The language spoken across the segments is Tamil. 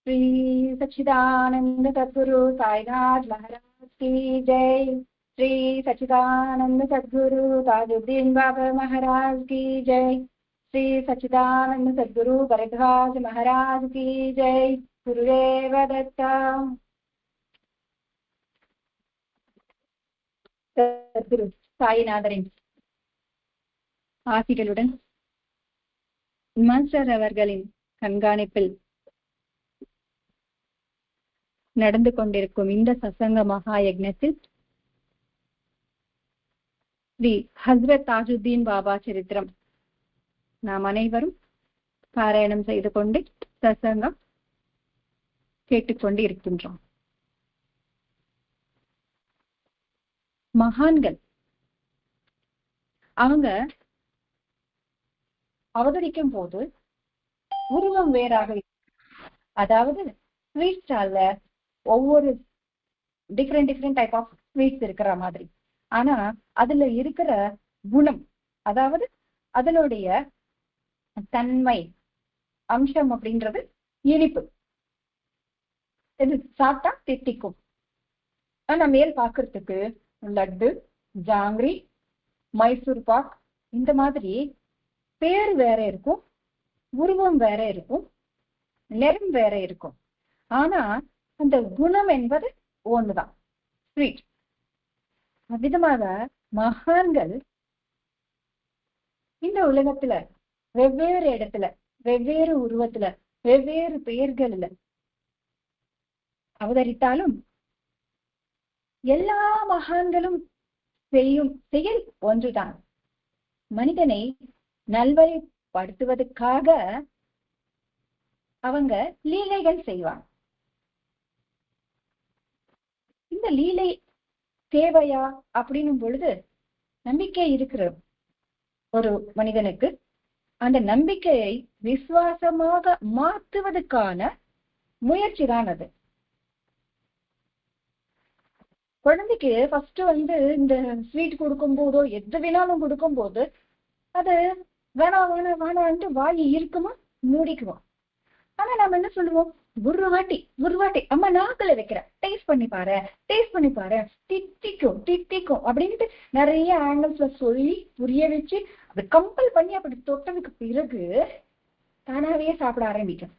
श्री सच्चिदानंद सद्गुरु साईनाथ महाराज की जय। श्री सच्चिदानंद सद्गुरु ताजुद्दीन बाबा महाराज की जय। श्री सच्चिदानंद सद्गुरु भरद्वाज महाराज की जय। गुरुदेव दत्ता। சத்குரு சாயிநாதரின் ஆசிகளுடன் மாஸ்டர் அவர்களின் கண்காணிப்பில் நடந்து கொண்டிருக்கும் இந்த சத்சங்க மகா யக்ஞத்தில் ஸ்ரீ ஹஸ்ரத் தாஜுத்தீன் பாபா சரித்திரம் நாம் அனைவரும் பாராயணம் செய்து கொண்டு சத்சங்கம் கேட்டுக்கொண்டு இருக்கின்றோம். மகான்கள் அவங்க அவதரிக்கும் போது உருவம் வேறாக, அதாவது ஸ்வீட் ஸ்டால்ல ஒவ்வொரு டிஃப்ரெண்ட் டைப் ஆஃப் ஸ்வீட்ஸ் இருக்கிற மாதிரி, ஆனா அதுல இருக்கிற குணம், அதாவது அதனுடைய தன்மை அம்சம் அப்படின்றது இனிப்பு. இது சாப்பிட்டா தித்திக்கும். ஆனா மேல் பாக்குறதுக்கு லட்டு, ஜாங்கிரி, மைசூர் பாக் இந்த மாதிரி பேர் வேற இருக்கும், உருவம் வேற இருக்கும், நிறம் வேற இருக்கும். ஆனா அந்த குணம் என்பது ஒண்ணுதான், ஸ்வீட். விதமாக மகான்கள் இந்த உலகத்துல வெவ்வேறு இடத்துல, வெவ்வேறு உருவத்துல, வெவ்வேறு பெயர்கள்ல அவதரித்தாலும் எல்லா மகான்களும் செய்யும் செயல் ஒன்றுதான். மனிதனை நல்வழிப்படுத்துவதற்காக அவங்க லீலைகள் செய்வாங்க. இந்த லீலை தேவையா அப்படின்னும் பொழுது நம்பிக்கை இருக்கிற ஒரு மனிதனுக்கு அந்த நம்பிக்கையை விசுவாசமாக மாற்றுவதற்கான முயற்சி தான் அது. குழந்தைக்கு ஃபர்ஸ்ட் இந்த ஸ்வீட் கொடுக்கும் போதோ எது வேணாலும் கொடுக்கும் போது அது வேணாம் வேணாம் வேணான்ட்டு வாய் இருக்குமா, மூடிக்குவோம். ஆனா நம்ம என்ன சொல்லுவோம், ஒரு வாட்டி அம்மா நாக்குல வைக்கிறேன், டேஸ்ட் பண்ணி பாரு திட்டிக்கும் அப்படின்ட்டு நிறைய ஆங்கிள்ஸ்ல சொல்லி புரிய வச்சு அதை கம்பல் பண்ணி அப்படி தொட்டதுக்கு பிறகு தானாவே சாப்பிட ஆரம்பிக்கும்.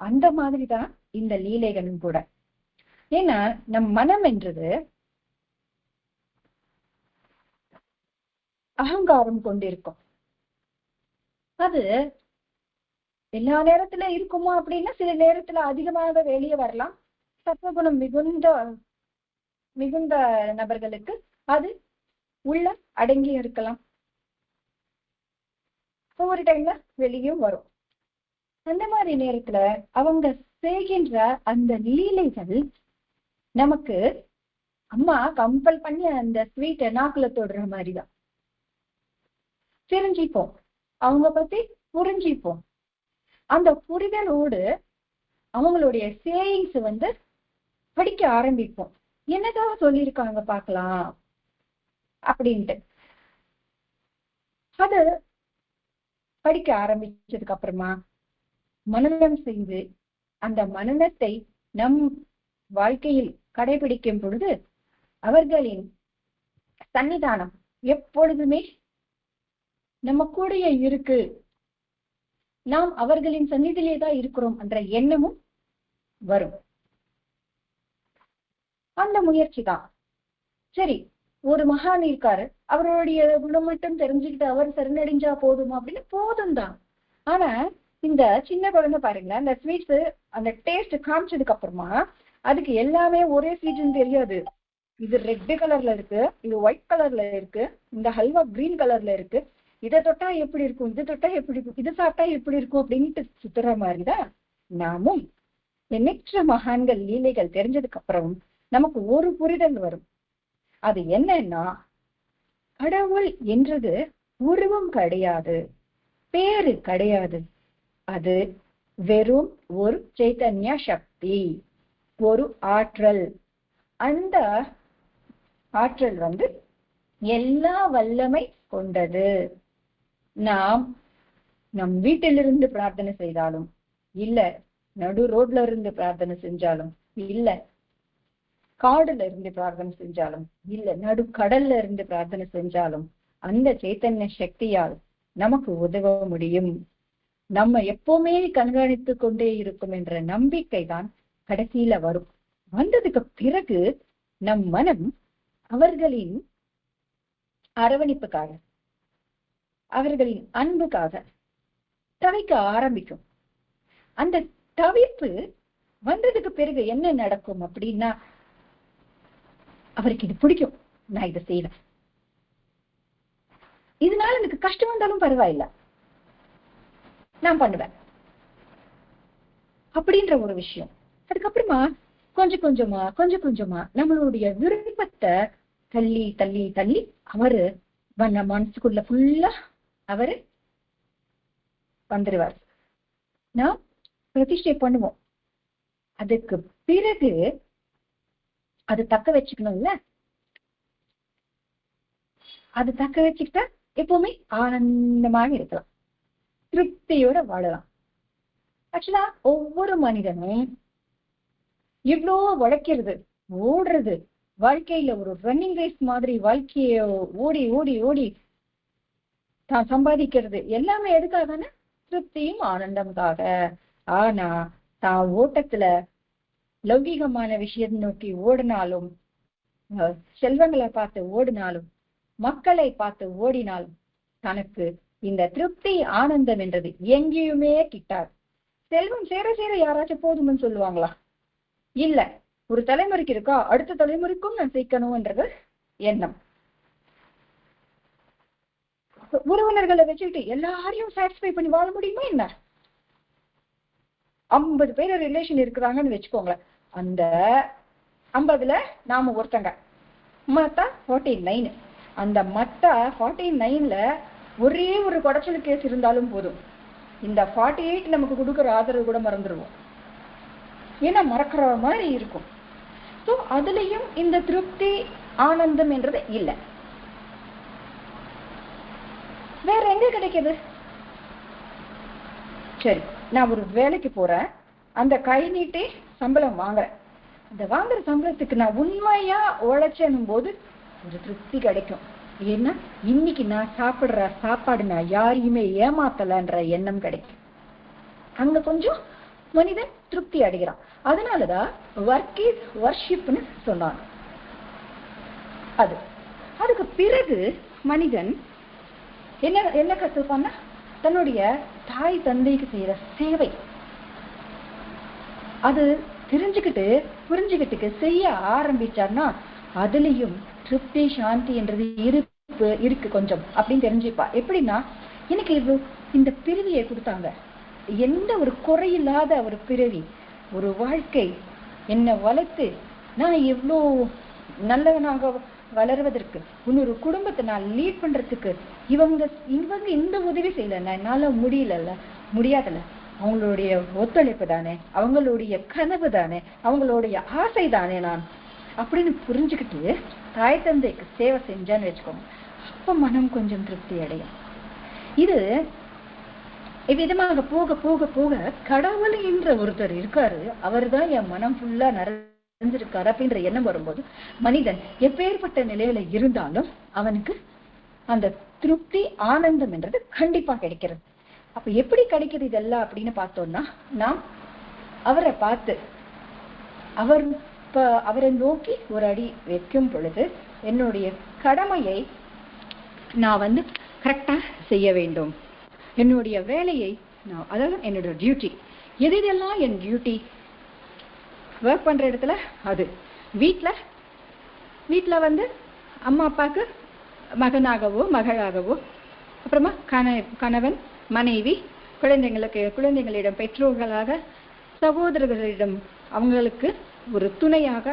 அந்த மாதிரிதான் இந்த லீலைகளும் கூட. ஏன்னா நம் மனம் என்றது அகங்காரம் கொண்டிருக்கும். அது எல்லா நேரத்துல இருக்குமா அப்படின்னா சில நேரத்துல அதிகமாக வெளியே வரலாம். சத்வகுணம் மிகுந்த நபர்களுக்கு அது உள்ள அடங்கி இருக்கலாம், ஒவ்வொரு டைம்ல வெளியும் வரும். அந்த மாதிரி நேரத்துல அவங்க செய்கின்ற அந்த லீலைகள் நமக்கு அம்மா கம்பல் பண்ணி அந்த ஸ்வீட்டை நாக்குல தொடுற மாதிரிதான். தெரிஞ்சிப்போம், அவங்க பத்தி புரிஞ்சிப்போம். அந்த புரிதலோடு அவங்களுடைய சேயிங்ஸ் படிக்க ஆரம்பிப்போம். என்னதான் சொல்லியிருக்காங்க பார்க்கலாம் அப்படின்ட்டு. அது படிக்க ஆரம்பிச்சதுக்கு அப்புறமா மனனம் செய்து அந்த மனனத்தை நம் வாழ்க்கையில் கடைபிடிக்கும் பொழுது அவர்களின் சன்னிதானம் எப்பொழுதுமே நம்ம கூடயே இருக்கு, நாம் அவர்களின் சந்நிதியிலே தான் இருக்கிறோம் என்ற எண்ணமும் வரும். அந்த முயற்சி தான். சரி, ஒரு மகான் இருக்காரு, அவருடைய குணம் மட்டும் தெரிஞ்சுக்கிட்டு அவர் சரணடைஞ்சா போதுமா அப்படின்னு போதும் தான். ஆனா இந்த சின்ன குழந்தை பாருங்களேன், அந்த ஸ்வீட்ஸ் அந்த டேஸ்ட் காமிச்சதுக்கு அப்புறமா அதுக்கு எல்லாமே ஒரே ஸ்வீட்னு தெரியாது. இது ரெட் கலர்ல இருக்கு, இது ஒயிட் கலர்ல இருக்கு, இந்த ஹல்வா கிரீன் கலர்ல இருக்கு, இதை தொட்டா எப்படி இருக்கும், இது தொட்டா எப்படி இருக்கும், இது சாப்பிட்டா எப்படி இருக்கும் அப்படின்ட்டு சுத்துற மாதிரிதான் நாமும் எண்ணற்ற மகான்கள் லீலைகள் தெரிஞ்சதுக்கு அப்புறம் நமக்கு ஒரு புரிதல் வரும். அது என்னன்னா, கடவுள் என்றது உருவம் கிடையாது, பேரு கிடையாது, அது வெறும் ஒரு சைத்தன்ய சக்தி, ஒரு ஆற்றல். அந்த ஆற்றல் எல்லா வல்லமை கொண்டது. நாம் நம் வீட்டிலிருந்து பிரார்த்தனை செய்தாலும் இல்ல நடு ரோட்ல இருந்து பிரார்த்தனை செஞ்சாலும் இல்ல, காடுல இருந்து பிரார்த்தனை செஞ்சாலும் இல்ல, நடு கடல்ல இருந்து பிரார்த்தனை செஞ்சாலும் அந்த சைத்தன்ய சக்தியால் நமக்கு உதவ முடியும். நம்ம எப்பவுமே கண்காணித்து கொண்டே இருக்கும் என்ற நம்பிக்கை தான் கடைசியில வரும். வந்ததுக்கு பிறகு நம் மனம் அவர்களின் அரவணைப்புக்காக, அவர்களின் அன்புக்காக தவிக்க ஆரம்பிக்கும். அந்த தவிப்பு வந்ததுக்கு பிறகு என்ன நடக்கும் அப்படின்னா, அவருக்கு இது பிடிக்கும், நான் இதை செய்வேன், இதனால எனக்கு கஷ்டம் வந்தாலும் பரவாயில்ல, நான் பண்ணுவேன் அப்படின்ற ஒரு விஷயம். அதுக்கப்புறமா கொஞ்சம் கொஞ்சமா நம்மளுடைய விருப்பத்தை தள்ளி தள்ளி தள்ளி அவரு மனசுக்குள்ள ஃபுல்லா அவரு வந்துருவார். நான் பிரதிஷ்டை பண்ணுவோம். அதுக்கு பிறகு அது தக்க வச்சுக்கணும்ல, அது தக்க வச்சுக்கிட்டா எப்பவுமே ஆனந்தமாக இருக்கலாம், திருப்தியோட வாழலாம். ஆக்சுவலா ஒவ்வொரு மனிதனும் இவ்வளோ உழைக்கிறது, ஓடுறது, வாழ்க்கையில ஒரு ரன்னிங் ரேஸ் மாதிரி வாழ்க்கைய ஓடி ஓடி ஓடி தான் சம்பாதிக்கிறது எல்லாமே எதுக்காகனா திருப்தியும் ஆனந்தம்காக. ஆனா தான் ஓட்டத்துல லௌகிகமான விஷயம் நோக்கி ஓடினாலும், செல்வங்களை பார்த்து ஓடினாலும், மக்களை பார்த்து ஓடினாலும் தனக்கு இந்த திருப்தி ஆனந்தம் என்றது எங்கேயுமே கிட்டாது. செல்வம் சேர சேர யாராச்சும் போதும்னு சொல்லுவாங்களா? இல்ல. ஒரு தலைமுறைக்கு இருக்கா, அடுத்த தலைமுறைக்கும் நான் சேர்க்கணும்ன்றது எண்ணம். உறவினர்களை வச்சுக்கிட்டு எல்லாரையும் சாட்டிஸ்ஃபை பண்ணி வாழ முடியுமா என்ன? 50 பேர் ரிலேஷன் இருக்கிறாங்கன்னு வச்சுக்கோங்களேன். அந்த 50ல நாம ஒருத்தங்க மத்தா 49. அந்த மத்தா 49ல ஒரே ஒரு குடைச்சல் கேஸ் இருந்தாலும் போதும், இந்த 48 நமக்கு கொடுக்குற ஆதரவு கூட மறந்துடுவோம். ஏன்னா மறக்கிற மாதிரி இருக்கும். ஸோ அதுலயும் இந்த திருப்தி ஆனந்தம் என்றது இல்லை. வேற எங்க கிடைக்குது? சரி, நான் ஒரு வேலைக்கு போறேன், அந்த கை நீட்டி சம்பளம் வாங்குறேன். அந்த வாங்குற சம்பளத்துக்கு நான் உண்மையா உழைச்சனும் போது ஒரு திருப்தி கிடைக்கும். ஏன்னா இன்னைக்கு நான் சாப்பிடுற சாப்பாடு நான் யாரையுமே ஏமாத்தலன்ற எண்ணம் கிடைக்கும். அங்க கொஞ்சம் மனிதன் திருப்தி அடைகிறான். அதனாலதான் ஒர்க் இஸ் வர்ஷிப்னு சொன்னாங்க. அதுக்கு பிறகு மனிதன் என்ன கத்துப்பான்னா, தன்னுடைய தாய் தந்தைக்கு செய்யற சேவை அது தெரிஞ்சுக்கிட்டு புரிஞ்சுக்கிட்டு செய்ய ஆரம்பிச்சார்னா அதுலயும் திருப்தி சாந்தி என்றது இருக்கு கொஞ்சம் அப்படின்னு தெரிஞ்சுப்பா. எப்படின்னா, எனக்கு இந்த பிறவியை கொடுத்தாங்க, எந்த ஒரு குறையில்லாத ஒரு பிறவி, ஒரு வாழ்க்கை என்னை வளர்த்து நான் எவ்வளோ நல்லவனாக வளர்வதற்கு, இன்னொரு குடும்பத்தை நான் லீட் பண்றதுக்கு இவங்க இந்த உதவி செய்யல, என்னால முடியாதல்ல, அவங்களுடைய ஒத்துழைப்பு தானே, அவங்களுடைய கனவு தானே, அவங்களுடைய ஆசை தானே நான் அப்படின்னு புரிஞ்சுக்கிட்டு தாய் தந்தைக்கு சேவை செஞ்சான்னு வச்சுக்கோங்க. அப்ப மனம் கொஞ்சம் திருப்தி அடையும். இது இவ்விதமாக போக போக போக கடவுள் என்ற ஒருத்தர் இருக்காரு, அவர் தான் என் மனம் ஃபுல்லா நிறைஞ்சிருக்காரு அப்படின்ற எண்ணம் வரும்போது மனிதன் எப்பேற்பட்ட நிலையில இருந்தாலும் அவனுக்கு அந்த திருப்தி ஆனந்தம் என்றது கண்டிப்பா கிடைக்கிறது. அப்ப எப்படி கிடைக்கிறது இதெல்லாம் அப்படின்னு பார்த்தோம்னா, நாம் அவரை பார்த்து அவரை நோக்கி ஒரு அடி வைக்கும் பொழுது என்னுடைய கடமையை நான் கரெக்டா செய்ய வேண்டும், என்னுடைய வேலையை நான், அதாவது என்னோட டியூட்டி, எதெல்லாம் என் டியூட்டி, ஒர்க் பண்ற இடத்துல, அது வீட்டில் அம்மா அப்பாவுக்கு மகனாகவோ மகளாகவோ, அப்புறமா கணவன் மனைவி, குழந்தைகளிடம் பெற்றோர்களாக, சகோதரர்களிடம் அவங்களுக்கு ஒரு துணையாக,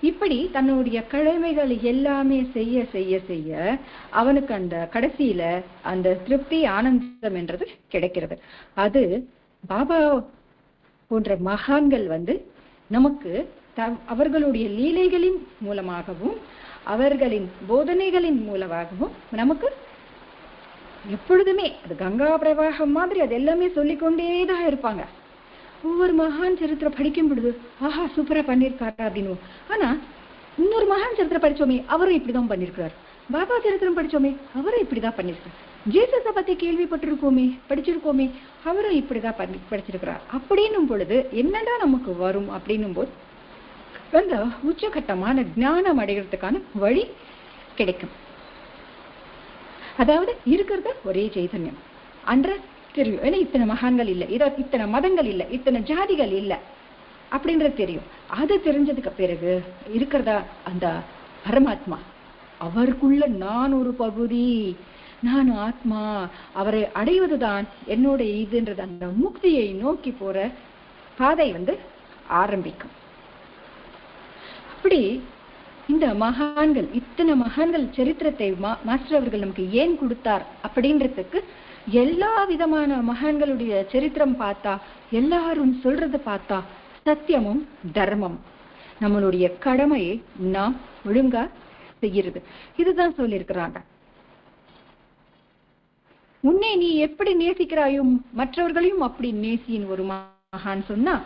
இப்படி தன்னுடைய கடமைகள் எல்லாமே செய்ய செய்ய செய்ய அவனுக்கு அந்த கடைசியில அந்த திருப்தி ஆனந்தம் என்றது கிடைக்கிறது. அது பாபா போன்ற மகான்கள் நமக்கு அவர்களுடைய லீலைகளின் மூலமாகவும் அவர்களின் போதனைகளின் மூலமாகவும் நமக்கு எப்பொழுதுமே அது கங்கா பிரவாகம் மாதிரி அது எல்லாமே சொல்லிக்கொண்டேதான் இருப்பாங்க. ஒவ்வொரு மகான் சரித்திரம் படிக்கும் பொழுது ஆஹா சூப்பரா பண்ணியிருக்காரா அப்படின்னு. ஆனா இன்னொரு மகான் சரித்திரம் படிச்சோமே அவரும் இப்படிதான் பண்ணிருக்காரு, பாபா சரித்திரம் படிச்சோமே அவரும் இப்படிதான் பண்ணிருக்காரு, ஜீசஸை பத்தி கேள்விப்பட்டிருக்கோமே படிச்சிருக்கோமே அவரும் இப்படிதான் படிச்சிருக்கிறார் அப்படின்னும் பொழுது என்னடா நமக்கு வரும் அப்படின்னும் போது அந்த உச்சகட்டமான ஞானம் அடைகிறதுக்கான வழி கிடைக்கும். அதாவது இருக்கிறது ஒரே சைதன்யம் அன்ற தெரியும். ஏன்னா இத்தனை மகான்கள் இல்லை, இத்தனை மதங்கள் இல்லை, இத்தனை ஜாதிகள் இல்லை அப்படின்றது தெரியும். அது தெரிஞ்சதுக்கு பிறகு இருக்கிறதா அந்த பரமாத்மா, அவருக்குள்ள நான் ஒரு பகுதி, நான் ஆத்மா, அவரை அடைவதுதான் என்னுடைய இதுன்றது அந்த முக்தியை நோக்கி போற பாதை ஆரம்பிக்கும். அப்படி இந்த மகான்கள், இத்தனை மகான்கள் சரித்திரத்தை மாஸ்டர் அவர்கள் நமக்கு ஏன் கொடுத்தார் அப்படின்றதுக்கு எல்லா விதமான மகான்களுடைய சரித்திரம் பார்த்தா, எல்லாரும் சொல்றத பார்த்தா சத்தியமும் தர்மம், நம்மளுடைய கடமையை நாம் ஒழுங்கா செய்கிறது, இதுதான் சொல்லியிருக்கிறாங்க. உன்னை நீ எப்படி நேசிக்கிறாயும் மற்றவர்களையும் அப்படி நேசின்னு ஒரு மகான் சொன்னா,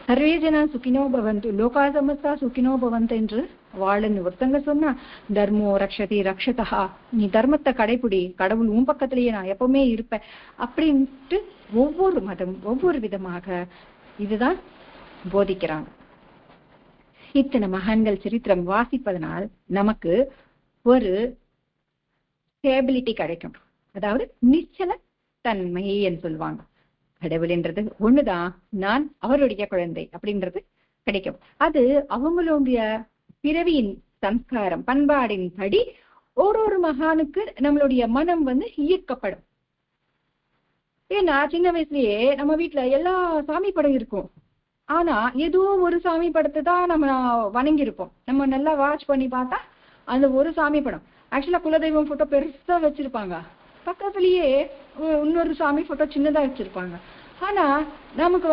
சர்வே ஜனா சுகினோ பவந்து லோகா சமஸ்தா சுகினோ பவந்து என்று வாழுன்னு ஒருத்தங்க சொன்னா, தர்மோ ரக்ஷதி ரக்ஷதா, நீ தர்மத்தை கடைபிடி, கடவுள் உன் பக்கத்திலேயே நான் எப்பவுமே இருப்பேன் அப்படின்ட்டு ஒவ்வொரு மதம் ஒவ்வொரு விதமாக இதுதான் போதிக்கிறாங்க. இத்தனை மகான்கள் சரித்திரம் வாசிப்பதனால் நமக்கு ஒரு ஸ்டேபிலிட்டி கிடைக்கும். அதாவது நிச்சல தன்மைன்னு சொல்லுவாங்க. கடவுள் என்றது ஒண்ணுதான், நான் அவருடைய குழந்தை அப்படின்றது கிடைக்கும். அது அவங்களுடைய பிறவியின் சம்ஸ்காரம் பண்பாடின் படி ஒரு மகானுக்கு நம்மளுடைய மனம் ஈர்க்கப்படும். ஏன்னா சின்ன வயசுலயே நம்ம வீட்டுல எல்லா சாமி படம் இருக்கும், ஆனா ஏதோ ஒரு சாமி படத்தை தான் நம்ம வணங்கியிருப்போம். நம்ம நல்லா வாட்ச் பண்ணி பார்த்தா அந்த ஒரு சாமி படம் ஆக்சுவலா குலதெய்வம் போட்டோ பெருசா வச்சிருப்பாங்க, பக்கத்துலயே இன்னொரு சாமி போட்டோ சின்னதா வச்சிருப்பாங்க. ஆனா நமக்கு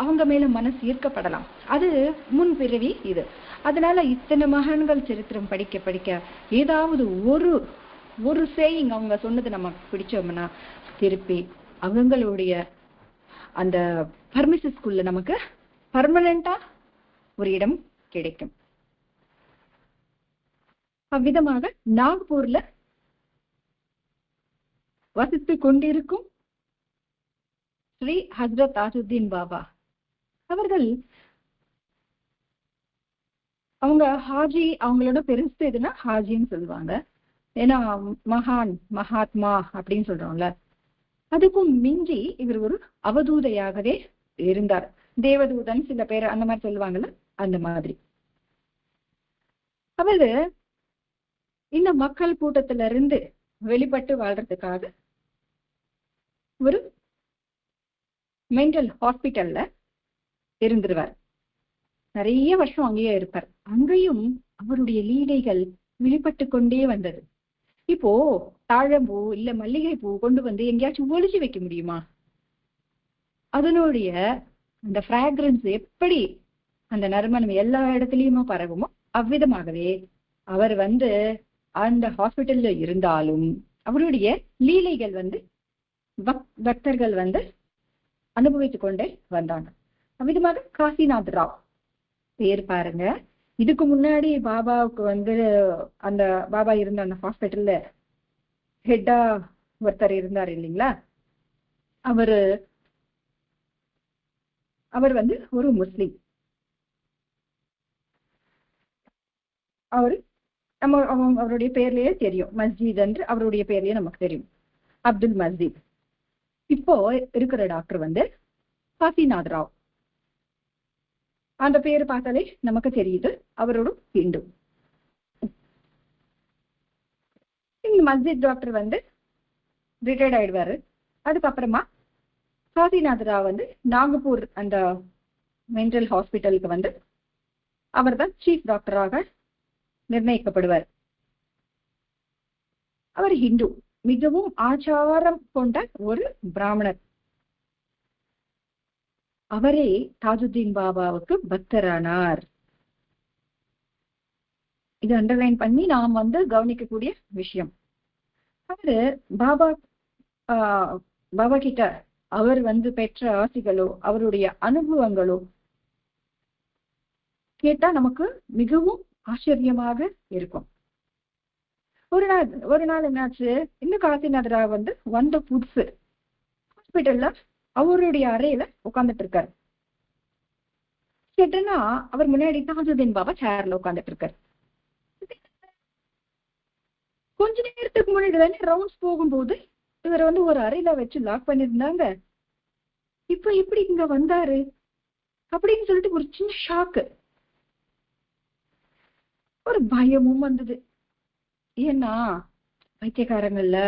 அவங்க மேல மனசு ஈர்க்கப்படலாம், அது முன் பிறவி இது. அதனால இத்தனை மகான்கள் சரித்திரம் படிக்க படிக்க ஏதாவது ஒரு சேயிங் அவங்க சொன்னது நமக்கு பிடிச்சோம்னா திருப்பி அவங்களுடைய அந்த பர்மிசஸ்குள்ள நமக்கு பர்மனண்டா ஒரு இடம் கிடைக்கும். அவ்விதமாக நாக்பூர்ல வசித்து கொண்டிருக்கும் ஸ்ரீ ஹஜ்ரத் தாஜுத்தீன் பாபா அவர்கள், அவங்க ஹாஜி, அவங்களோட பெருசு எதுனா ஹாஜின்னு சொல்லுவாங்க. ஏன்னா மகான் மகாத்மா அப்படின்னு சொல்றோம்ல, அதுக்கும் மிஞ்சி இவர் ஒரு அவதூதையாகவே இருந்தார். தேவதூதன் சில பேர் அந்த மாதிரி சொல்லுவாங்கல்ல, அந்த மாதிரி. அவரு இந்த மக்கள் கூட்டத்துல இருந்து வெளிப்பட்டு வாழ்றதுக்காக ஒரு மென்டல் ஹாஸ்பிட்டல்ல இருந்துருவார். நிறைய வருஷம் அங்கேயே இருப்பார். அங்கேயும் அவருடைய லீலைகள் வெளிப்பட்டு கொண்டே வந்தது. இப்போ தாழம்பூ இல்ல மல்லிகை பூ கொண்டு எங்கேயாச்சும் ஒளிச்சு வைக்க முடியுமா? அதனுடைய அந்த பிராக்ரன்ஸ் எப்படி அந்த நறுமணம் எல்லா இடத்துலயுமே பரவுமோ அவ்விதமாகவே அவர் அந்த ஹாஸ்பிட்டல்ல இருந்தாலும் அவருடைய லீலைகள் பக்தர்கள் அனுபவித்துக் கொண்டே வந்தாங்க. அவ்விதமாக காசிநாத் ராவ் பேர் பாருங்க. இதுக்கு முன்னாடி பாபாவுக்கு அந்த பாபா இருந்த அந்த ஹாஸ்பிட்டல்ல ஹெட்டா ஒருத்தர் இருந்தார் இல்லைங்களா, அவர் ஒரு முஸ்லிம். அவரு அவருடைய பேர்லயே தெரியும், மஸ்ஜித் என்று அவருடைய பேர்லயே நமக்கு தெரியும், அப்துல் மஸ்ஜித். இப்போ இருக்கிற டாக்டர் காசிநாத் ராவ். அந்த பேரு பார்த்தாலே நமக்கு தெரியுது அவரோட ஹிந்து. இந்த மஸ்ஜித் டாக்டர் ரிட்டையர்ட் ஆயிடுவாரு. அதுக்கப்புறமா காசிநாத் ராவ் நாகப்பூர் அந்த மென்டல் ஹாஸ்பிட்டலுக்கு அவர் தான் சீஃப் டாக்டராக நிர்ணயிக்கப்படுவார். அவர் ஹிந்து, மிகவும் ஆச்சாரம் கொண்ட ஒரு பிராமணர். அவரே தாஜுத்தீன் பாபாவுக்கு பக்தரானார். இது அண்டர்லைன் பண்ணி நாம் கவனிக்கக்கூடிய விஷயம். அவரு பாபா கிட்ட அவர் பெற்ற ஆசிகளோ அவருடைய அனுபவங்களோ கேட்டா நமக்கு மிகவும் ஆச்சரியமாக இருக்கும். ஒரு நாள் என்னாச்சு, இந்த காசிநாதரா வந்த புதுசு ஹாஸ்பிட்டல்ல அவருடைய அறையில உட்கார்ந்துட்டு இருக்காரு. கேட்டனா அவர் முன்னாடி தாஜுதீன் பாபா சேர்ல உட்கார்ந்துட்டு இருக்காரு. கொஞ்ச நேரத்துக்கு முன்னாடி தானே ரவுண்ட்ஸ் போகும்போது இவர் ஒரு அறையில வச்சு லாக் பண்ணிருந்தாங்க, இப்ப எப்படி இங்க வந்தாரு அப்படின்னு சொல்லிட்டு ஒரு சின்ன ஷாக்கு, ஒரு பயமும் வந்தது. ஏன்னா பைத்தியக்காரங்கள்ல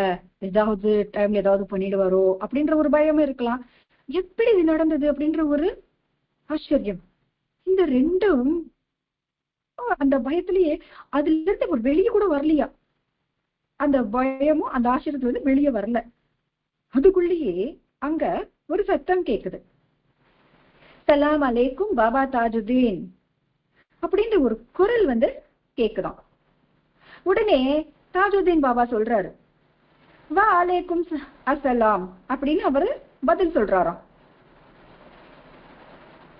ஏதாவது டைம்ல ஏதாவது பண்ணிடுவாரோ அப்படின்ற ஒரு பயமும் இருக்கலாம். எப்படி இது நடந்தது அப்படின்ற ஒரு ஆச்சரியம். இந்த ரெண்டும் அந்த பயத்திலேயே அதுல இருந்து ஒரு வெளியே கூட வரலையா. அந்த பயமும் அந்த ஆச்சரியத்துல வெளியே வரல. அதுக்குள்ளேயே அங்க ஒரு சத்தம் கேக்குது, சலாம் அலைக்கும் பாபா தாஜுதீன் அப்படின்ற ஒரு குரல் கேக்குதாம். உடனே தாஜுதீன் பாபா சொல்றாரு, வா அலைக்கும் அஸ்ஸலாம் அப்படின்னு அவரு பதில் சொல்றாராம்.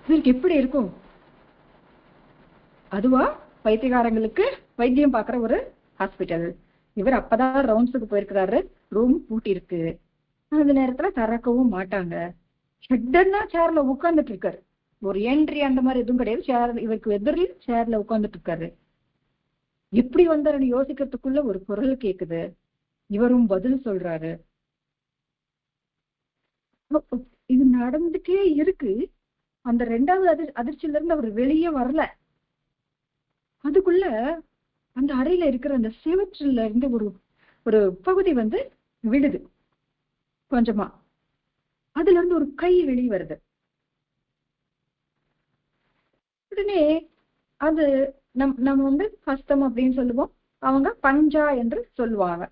இதற்கு எப்படி இருக்கும்? அதுவா பைத்தியக்காரங்களுக்கு வைத்தியம் பாக்குற ஒரு ஹாஸ்பிட்டல். இவர் அப்பதான் ரவுண்ட்ஸுக்கு போயிருக்கிறாரு, ரூம் பூட்டி இருக்கு, அந்த நேரத்துல திறக்கவும் மாட்டாங்க. சடனா சேர்ல உட்கார்ந்துட்டு இருக்காரு, ஒரு என்ட்ரி அந்த மாதிரி எதுவும் கிடையாது, சேர் இவருக்கு எதிரில் சேர்ல உட்கார்ந்துட்டு இருக்காரு. எப்படி வந்தாருன்னு யோசிக்கிறதுக்குள்ள ஒரு குரல் கேக்குது, இவரும் பதில் சொல்றாரு. இது நடந்துட்டே இருக்கு. அந்த ரெண்டாவது அதிர்ச்சியில இருந்து அவர் வெளியே வரல. அதுக்குள்ள அந்த அறையில இருக்கிற அந்த சிவற்றில இருந்து ஒரு பகுதி விழுது கொஞ்சமா. அதுல இருந்து ஒரு கை வெளியே வருது. உடனே அது நம்ம ஹஸ்தம் அப்படின்னு சொல்லுவோம், அவங்க பஞ்சா என்று சொல்லுவாங்க.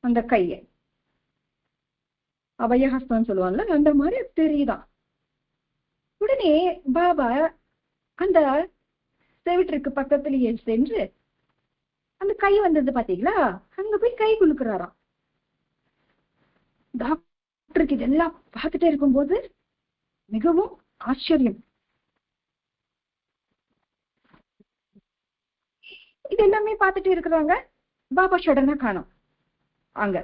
அந்த கைய அபயஹஸ்தம் சொல்லுவாங்கல்ல, அந்த மாதிரி தெரியுதான். உடனே பாபா அந்த செவிற்றுக்கு பக்கத்திலேயே சென்று அந்த கை வந்தது பாத்தீங்களா, அங்க போய் கை குலுக்குறாராம். டாக்டருக்கு இதெல்லாம் பார்த்துட்டே இருக்கும்போது மிகவும் ஆச்சரியம். இது எல்லாமே பார்த்துட்டு இருக்கிறாங்க. பாபா சடனா காணோம் அங்க,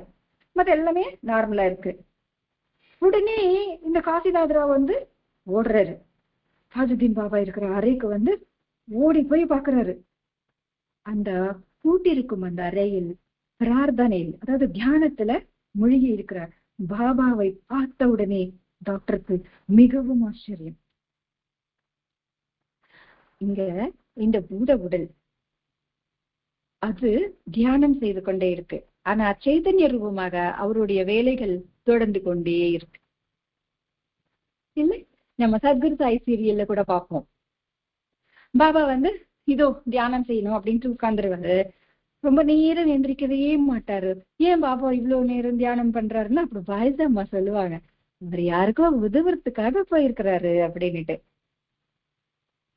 மத்த எல்லாமே நார்மலா இருக்கு. உடனே இந்த காசிநாதரா ஓடுறாரு, தாஜுதீன் பாபா இருக்கிற அறைக்கு ஓடி போய் பாக்குறாரு. அந்த பூட்டி இருக்கும் அந்த அறையில் பிரார்த்தனையில், அதாவது தியானத்துல மூழ்கி இருக்கிறார். பாபாவை பார்த்த உடனே டாக்டருக்கு மிகவும் ஆச்சரியம். இங்க இந்த பூத உடல் அது தியானம் செய்து கொண்டே இருக்கு, ஆனா சைதன்ய ரூபமாக அவருடைய வேலைகள் தொடர்ந்து கொண்டே இருக்கு. இல்லை, நம்ம சத்குரு சாய் சீரியல்ல கூட பார்ப்போம், பாபா இதோ தியானம் செய்யணும் அப்படின்ட்டு உட்கார்ந்துருவாரு. ரொம்ப நேரம் எந்திரிக்கவே மாட்டாரு. ஏன் பாபா இவ்வளவு நேரம் தியானம் பண்றாருன்னா அப்படி பாய்சம்மா சொல்லுவாங்க, அவர் யாருக்கோ உதவுறதுக்காக போயிருக்கிறாரு அப்படின்னுட்டு.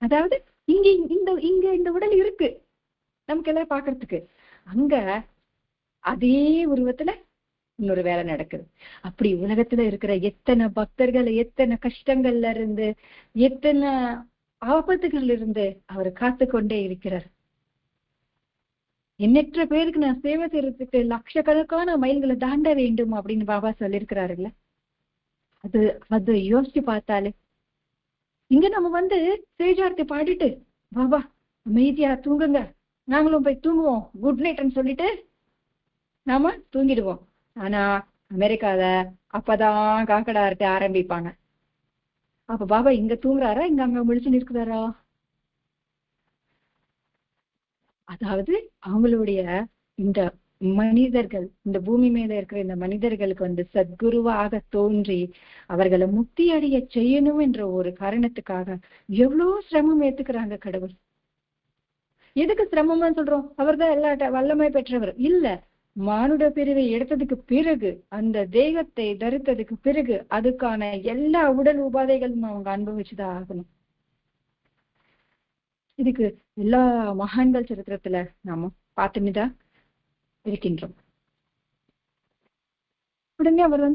அதாவது இந்த உடல் இருக்கு நமக்கு எல்லாம் பாக்குறதுக்கு, அங்க அதே உருவத்துல இன்னொரு வேலை நடக்குது. அப்படி உலகத்துல இருக்கிற எத்தனை பக்தர்கள் எத்தனை கஷ்டங்கள்ல இருந்து எத்தனை ஆபத்துகள் இருந்து அவர் காத்து கொண்டே இருக்கிறார். எண்ணற்ற பேருக்கு நான் சேவை செய்யறதுக்கு லட்சக்கணக்கான மைல்களை தாண்ட வேண்டும் அப்படின்னு பாபா சொல்லியிருக்கிறாருல்ல. அது யோசிச்சு பார்த்தாலே இங்க நம்ம சேஜார்த்தி பாடிட்டு பாபா அமைதியா தூங்குங்க, நாங்களும் போய் தூங்குவோம், குட் நைட்ன்னு சொல்லிட்டு நாம தூங்கிடுவோம். ஆனா அமெரிக்கால அப்பதான் காக்கடார்ட்ட ஆரம்பிப்பாங்க. அப்ப பாபா இங்க தூங்குறாரா, இங்க அங்க முழிச்சு இருக்கிறாரா? அதாவது அவங்களுடைய இந்த மனிதர்கள், இந்த பூமி மேல இருக்கிற இந்த மனிதர்களுக்கு சத்குருவாக தோன்றி அவர்களை முக்தி அடைய செய்யணும் என்ற ஒரு காரணத்துக்காக எவ்வளவு சிரமம் ஏத்துக்கிறாங்க கடவுள். எதுக்கு சிரமம்னு சொல்றோம்? அவர்தான் எல்லா வல்லமை பெற்றவர் இல்ல, மானுட பிரிவை எடுத்ததுக்கு பிறகு, அந்த தேகத்தை தரித்ததுக்கு பிறகு அதுக்கான எல்லா உடல் உபாதைகளும் அவங்க அனுபவிச்சுதான் ஆகணும். இதுக்கு எல்லா மகான்கள் சரித்திரத்துல நாம பார்த்துன்னுதான் இருக்கின்றோம். உடனே அவர்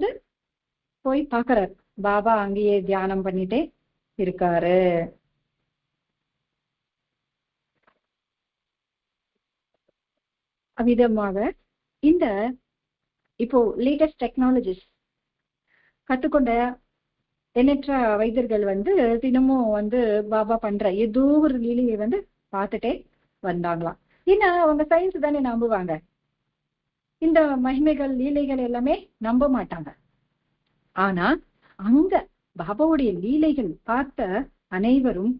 போய் பாக்குறாரு. பாபா அங்கேயே தியானம் பண்ணிட்டே இருக்காரு. அவ்விதமாக இந்த இப்போ லேட்டஸ்ட் டெக்னாலஜிஸ் கத்துக்கொண்ட எண்ணற்ற வைத்தியர்கள் தினமும் பாபா பண்ற ஏதோ ஒரு லீலையை பார்த்துட்டே வந்தாங்களாம். ஏன்னா அவங்க சயின்ஸ் தானே நம்புவாங்க, இந்த மகிமைகள் லீலைகள் எல்லாமே நம்ப மாட்டாங்க. ஆனா அங்க பாபாவுடைய லீலைகள் பார்த்த அனைவரும்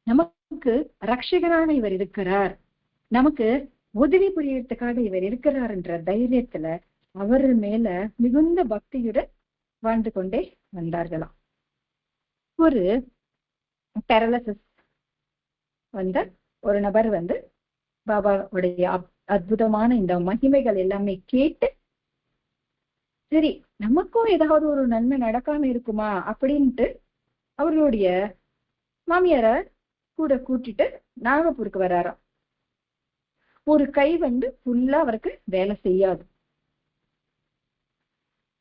நமக்கு ரட்சகராக இவர் இருக்கிறார், நமக்கு உதவி புரியறதுக்காக இவர் இருக்கிறார் என்ற தைரியத்துல அவர் மேல மிகுந்த பக்தியுடன் வாழ்ந்து கொண்டே வந்தார்களாம். ஒரு பேரலிசிஸ் ஒரு நபர் பாபாவுடைய அற்புதமான இந்த மகிமைகள் எல்லாமே கேட்டு, சரி நமக்கும் ஏதாவது ஒரு நன்மை நடக்காம இருக்குமா அப்படின்ட்டு அவர்களுடைய மாமியார கூட கூட்டிட்டு நாகப்பூருக்கு வராராம். ஒரு கை ஃபுல்லா அவருக்கு வேலை செய்யாது.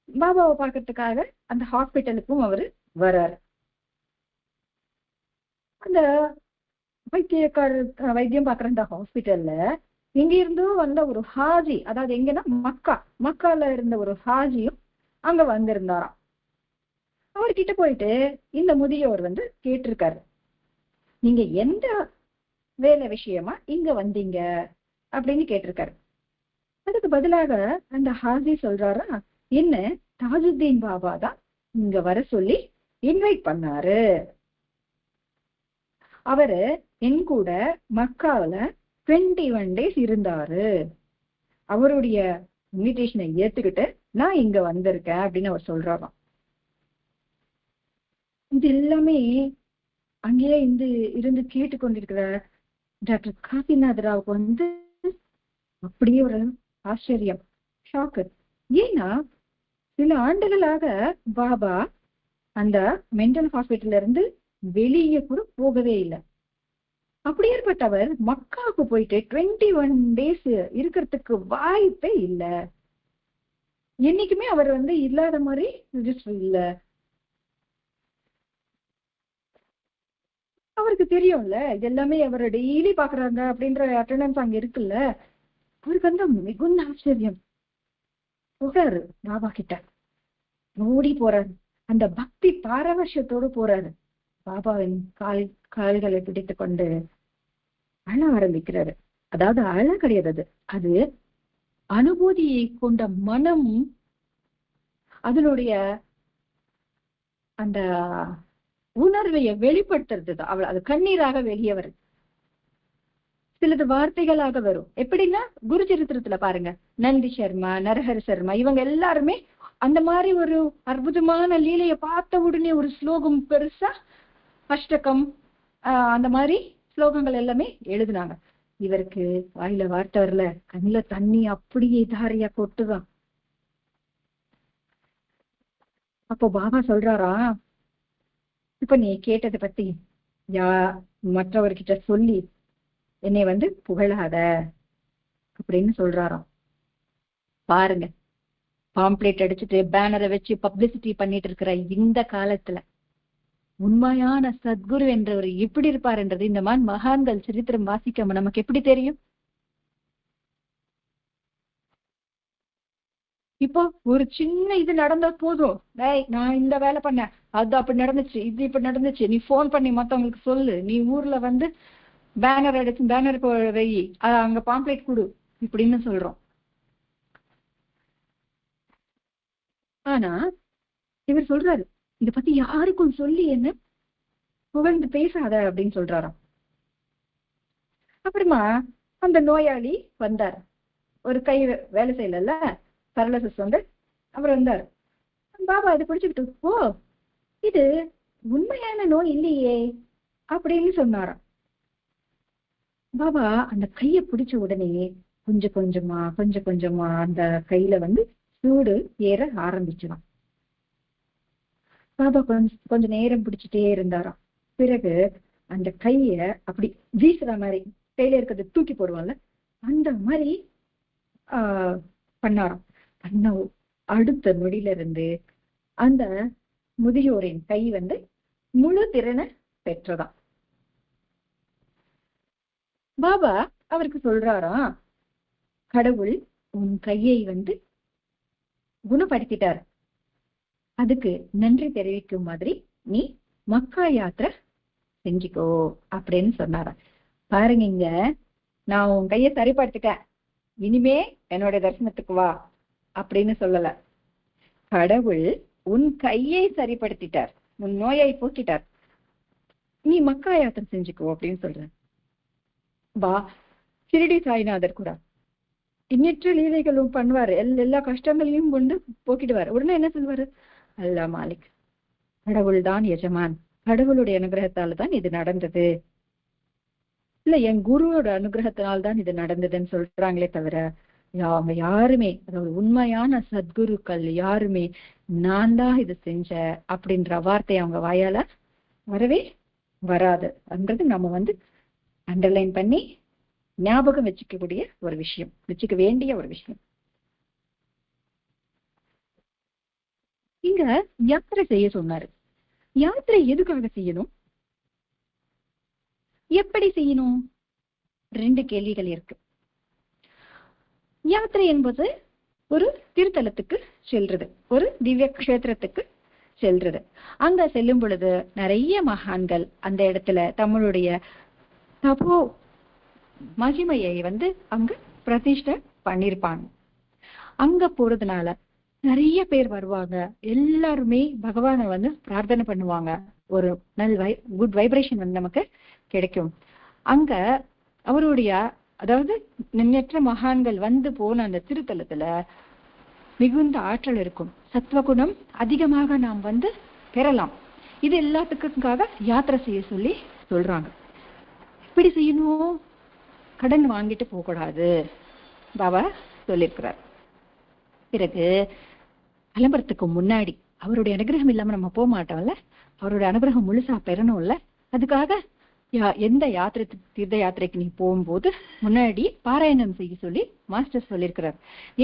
பாபாவை பார்க்கறதுக்காக அந்த ஹாஸ்பிட்டலுக்கும் அவரு வர்றாரு. அந்த வைத்தியம் பார்க்குற அந்த ஹாஸ்பிட்டல்ல இங்க இருந்தும் ஒரு ஹாஜி, அதாவது எங்கன்னா மக்கால இருந்த ஒரு ஹாஜியும் அங்க வந்திருந்தாராம். அவர்கிட்ட போயிட்டு இந்த முதியவர் கேட்டிருக்காரு, நீங்க எந்த வேலை விஷயமா இங்க வந்தீங்க அப்படின்னு கேட்டிருக்காரு. அதுக்கு பதிலாக அந்த ஹாஜி சொல்றாரா, என்ன தாஜுத்தீன் பாபா தான் இங்க வர சொல்லி இன்வைட் பண்ணாரு, அவரு என் கூட மக்காவில 21 days இருந்தாரு, அவருடைய இன்விடேஷனை ஏத்துக்கிட்டு நான் இங்க வந்திருக்கேன் அப்படின்னு அவர் சொல்றாராம். இது எல்லாமே அங்கேயே இருந்து கேட்டுக்கொண்டிருக்கிற டாக்டர் காசிநாத் ராவுக்கு அப்படியே ஒரு ஆச்சரியம், ஷாக்கு. ஏன்னா சில ஆண்டுகளாக பாபா அந்த மென்டல் ஹாஸ்பிட்டல்ல இருந்து வெளியே கூட போகவே இல்லை. அப்படி ஏற்பட்டவர் மக்காவுக்கு போயிட்டு 21 days இருக்கிறதுக்கு வாய்ப்பே இல்லை. என்னைக்குமே அவர் இல்லாத மாதிரி ரிஜிஸ்டர் இல்ல. அவருக்கு தெரியும்ல, இது எல்லாமே அவர் டெய்லி பாக்குறாங்க அப்படின்ற அட்டெண்டன்ஸ் அங்க இருக்குல்ல. அவருக்கு மிகுந்த ஆச்சரியம். போறாரு பாபா கிட்ட, ஓடி போறாரு, அந்த பக்தி பாரவசத்தோடு போறாரு. பாபாவின் கால்களை பிடித்து கொண்டு அழ ஆரம்பிக்கிறாரு. அதாவது அழ கிடையாது, அது அனுபூதியை கொண்ட மனம் அதனுடைய அந்த உணர்வைய வெளிப்படுத்துறது தான். அது கண்ணீராக வெளியே வருது, சிலது வார்த்தைகளாக வரும். எப்படின்னா குரு சரித்திரத்துல பாருங்க, நந்தி சர்மா, நரஹரி சர்மா, இவங்க எல்லாருமே அந்த மாதிரி ஒரு அற்புதமான லீலையை பார்த்த உடனே ஒரு ஸ்லோகம் பெருசா அஷ்டகம் அந்த மாதிரி ஸ்லோகங்கள் எல்லாமே எழுதுனாங்க. இவருக்கு வாயில வார்த்தை வரல, கண்ணுல தண்ணி அப்படியே தாரையா கொட்டுதான். அப்போ பாபா சொல்றாரா, இப்ப நீ கேட்டதை பத்தி மற்றவர்கிட்ட சொல்லி என்னை புகழாத அப்படின்னு சொல்றாராம். பாருங்க, பாம்ப்ளேட் அடிச்சுட்டு பேனரை வச்சு பப்ளிசிட்டி பண்ணிட்டு இருக்கிற இந்த காலத்துல உண்மையான சத்குரு என்றவர் எப்படி இருப்பார்ன்றது இந்த மகான்கள் சரித்திரம் வாசிக்காம நமக்கு எப்படி தெரியும்? இப்போ ஒரு சின்ன இது நடந்தா போதும், நான் இந்த வேலை பண்ணேன், அது அப்படி நடந்துச்சு, இது இப்படி நடந்துச்சு, நீ போன் பண்ணி மத்தவங்களுக்கு சொல்லு, நீ ஊர்ல பேனர் அடிச்சு பேனர் வை, அங்க பாம்ப்ளேட் கொடு இப்படின்னு சொல்றோம். ஆனா இவர் சொல்றாரு, இத பத்தி யாருக்கும் சொல்லி என்ன புகழ்ந்து பேசாத அப்படின்னு சொல்றாராம். அப்புறமா அந்த நோயாளி வந்தார், ஒரு கை வேலை செய்யல, பேரலிசிஸ் அவர் வந்தார். பாபா இது பிடிச்சுக்கிட்டு, ஓ இது உண்மையான நோய் இல்லையே அப்படின்னு சொன்னாராம். பாபா அந்த கைய பிடிச்ச உடனே கொஞ்சம் கொஞ்சமா அந்த கையில சூடு ஏற ஆரம்பிச்சுதான். பாபா கொஞ்ச நேரம் பிடிச்சிட்டே இருந்தாராம். பிறகு அந்த கைய அப்படி வீசுற மாதிரி, கையில இருக்கிறத தூக்கி போடுவாங்கல்ல அந்த மாதிரி பண்ணாராம். பண்ண அடுத்த நொடியில இருந்து அந்த முதியோரின் கை வந்து முழு திறனை பெற்றதாம். பாபா அவருக்கு சொல்றாராம், கடவுள் உன் கையை வந்து குணப்படுத்திட்டார், அதுக்கு நன்றி தெரிவிக்கும் மாதிரி நீ மக்கா யாத்திரை செஞ்சுக்கோ அப்படின்னு சொன்னாராம். பாருங்க, இங்க நான் உன் கையை சரிப்படுத்திட்டேன், இனிமே என்னோட தரிசனத்துக்கு வா அப்படின்னு சொல்லல. கடவுள் உன் கையை சரிப்படுத்திட்டார், உன் நோயை போக்கிட்டார், நீ மக்கா யாத்திரை செஞ்சுக்கோ அப்படின்னு சொல்ற. சிறுடி சாய்நாதர் கூட எண்ணற்ற லீலைகளும் பண்ணுவாரு, எல்லா கஷ்டங்களையும் கொண்டு போக்கிடுவாரு. உடனே என்ன சொல்வாரு, அல்லா மாலிக், கடவுள் தான் எஜமான், கடவுளுடைய அனுகிரகத்தால தான் இது நடந்தது, இல்ல என் குருவோட அனுகிரகத்தினால்தான் இது நடந்ததுன்னு சொல்றாங்களே தவிர அவங்க யாருமே, அதாவது உண்மையான சத்குருக்கள் யாருமே நான் தான் இது செஞ்ச அப்படின்ற வார்த்தை அவங்க வாயால வரவே வராது. அன்றது நம்ம வந்து அண்டர்லைன் பண்ணி ஞாபகம் வச்சுக்கக்கூடிய ஒரு விஷயம், வச்சுக்க வேண்டிய ஒரு விஷயம். இங்க யாத்திரை செய்ய சொன்னாரு. யாத்திரை எதுக்காக செய்யணும், எப்படி செய்யணும்? 2 கேள்விகள் இருக்கு. யாத்திரை என்பது ஒரு திருத்தலத்துக்கு செல்றது, ஒரு திவ்ய கஷேத்திரத்துக்கு செல்றது. அங்க செல்லும் பொழுது நிறைய மகான்கள் அந்த இடத்துல தங்களுடைய தபோ மகிமையை வந்து அங்க பிரதிஷ்டை பண்ணிருப்பாங்க. அங்க போறதுனால நிறைய பேர் வருவாங்க, எல்லாருமே பகவானை வந்து பிரார்த்தனை பண்ணுவாங்க, ஒரு குட் வைப்ரேஷன் வந்து நமக்கு கிடைக்கும். அங்க அவருடைய, அதாவது எண்ணற்ற மகான்கள் வந்து போன அந்த திருத்தலத்துல மிகுந்த ஆற்றல் இருக்கும், சத்துவகுணம் அதிகமாக நாம் வந்து பெறலாம். இது எல்லாத்துக்காக யாத்திரை செய்ய சொல்லி சொல்றாங்க. எப்படி செய்யணும்? கடன் வாங்கிட்டு போக கூடாது பாபா சொல்லியிருக்கிறார். பிறகு கிளம்புறதுக்கு முன்னாடி அவருடைய அனுகிரகம் இல்லாம நம்ம போக மாட்டோம்ல, அவருடைய அனுகிரகம் முழுசா பெறணும்ல, அதுக்காக எந்த யாத்திரை தீர்த்த யாத்திரைக்கு நீ போகும்போது முன்னாடி பாராயணம் செய்ய சொல்லி மாஸ்டர் சொல்லியிருக்கிறார்.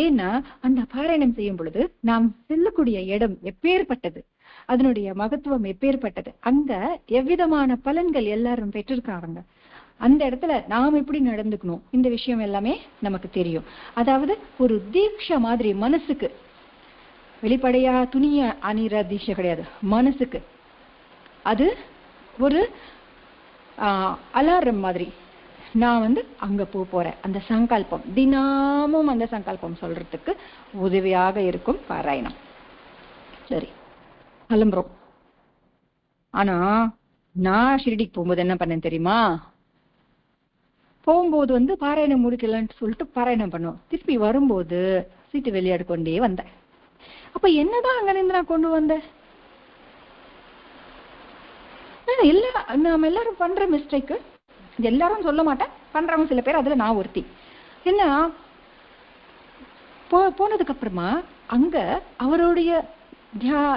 ஏன்னா அந்த பாராயணம் செய்யும் பொழுது நாம் செல்லக்கூடிய இடம் எப்பேற்பட்டது, அதனுடைய மகத்துவம் எப்பேற்பட்டது, அங்க எவ்விதமான பலன்கள் எல்லாரும் பெற்றிருக்காங்க, அந்த இடத்துல நாம் எப்படி நடந்துக்கணும், இந்த விஷயம் எல்லாமே நமக்கு தெரியும். அதாவது ஒரு தீட்சை மாதிரி, மனசுக்கு வெளிப்படையா துணிய அணிற தீட்சை கிடையாது, மனசுக்கு அது ஒரு அலாரம் மாதிரி. நான் வந்து அங்க போறேன், அந்த சங்கல்பம் தினமும் அந்த சங்கல்பம் சொல்றதுக்கு உதவியாக இருக்கும் பாராயணம். சரி, கிளம்புறோம். ஆனா நான் ஷிரடிக்கு போகும்போது என்ன பண்ணேன் தெரியுமா? போகும்போது வந்து பாராயணம் முடிக்கலன்னு சொல்லிட்டு பாராயணம் பண்ணுவோம், திருப்பி வரும்போது சீட்டு வெளியாடு கொண்டே வந்தேன். அப்ப என்னதான் அங்க இருந்து நான் கொண்டு வந்தேன்? நாம எல்லாரும் பண்ற மிஸ்டேக்கு, எல்லாரும் சொல்ல மாட்டேன், பண்றவங்க சில பேர், அதுல நான் ஒருத்தி. என்ன போனதுக்கு அப்புறமா அங்க அவருடைய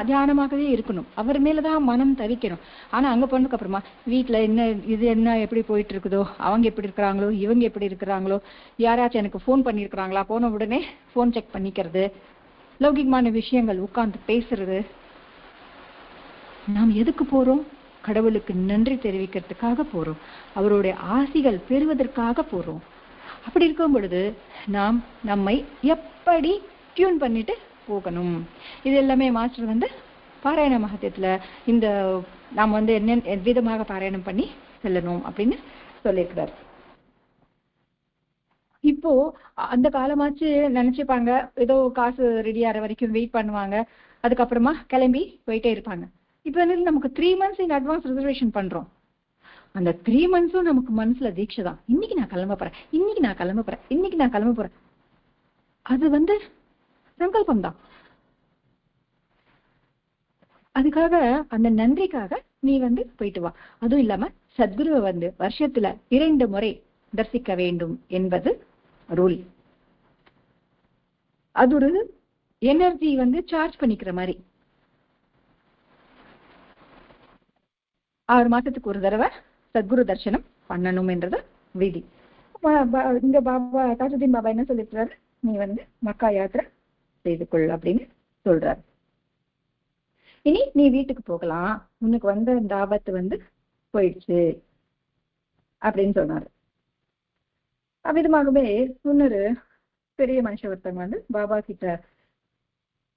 தியானமாகவே இருக்கணும், அவர் மேலதான் மனம் தவிக்கணும். ஆனா அங்க போனதுக்கு அப்புறமா வீட்டுல என்ன இது என்ன எப்படி போயிட்டு இருக்குதோ, அவங்க எப்படி இருக்கிறாங்களோ, இவங்க எப்படி இருக்கிறாங்களோ, யாராச்சும் எனக்கு போன் பண்ணிருக்கிறாங்களா, போன உடனே போன் செக் பண்ணிக்கிறது, லௌகிகமான விஷயங்கள் உட்கார்ந்து பேசுறது. நாம் எதுக்கு போறோம்? கடவுளுக்கு நன்றி தெரிவிக்கிறதுக்காக போறோம், அவருடைய ஆசிகள் பெறுவதற்காக போறோம். அப்படி இருக்கும் பொழுது நாம் நம்மை எப்படி டியூன் பண்ணிட்டு போகணும், இது எல்லாமே மாஸ்டர் வந்து பாராயண மகத்தியத்துல இந்த நாம் வந்து என்ன விதமாக பாராயணம் பண்ணி செல்லணும் அப்படின்னு சொல்லியிருக்கிறார். இப்போ அந்த காலமாச்சு நினைச்சுப்பாங்க, ஏதோ காசு ரெடி ஆகிற வரைக்கும் வெயிட் பண்ணுவாங்க, அதுக்கப்புறமா கிளம்பி போயிட்டே இருப்பாங்க. இப்ப நமக்கு 3 months in advance ரிசர்வேஷன் பண்றோம். அந்த 3 monthsம் நமக்கு மனசுல தீட்சை தான், இன்னைக்கு நான் கிளம்ப போறேன், இன்னைக்கு நான் கிளம்ப போறேன், இன்னைக்கு நான் கிளம்ப போறேன். அது வந்து சங்கல்பம் தான். அதுக்காக அந்த நன்றிக்காக நீ வந்து போயிட்டு வா. அதுவும் இல்லாம சத்குருவை வந்து வருஷத்துல 2 முறை தரிசிக்க வேண்டும் என்பது ரூல். அது ஒரு எனர்ஜி வந்து சார்ஜ் பண்ணிக்கிற மாதிரி. 6 மாசத்துக்கு ஒரு தடவை சத்குரு தரிசனம் பண்ணணும் என்றது விதி. இங்க பாபா தாஜுதீன் பாபா என்ன சொல்லிருக்கிறாரு, நீ வந்து மக்கா யாத்திரை செய்து கொள் அப்படின்னு சொல்றாரு. இனி நீ வீட்டுக்கு போகலாம், உனக்கு வந்த இந்த ஆபத்து வந்து போயிடுச்சு அப்படின்னு சொன்னாரு. அவ்விதமாகவே இன்னொரு பெரிய மனுஷ ஒருத்தவங்க வந்து பாபா கிட்ட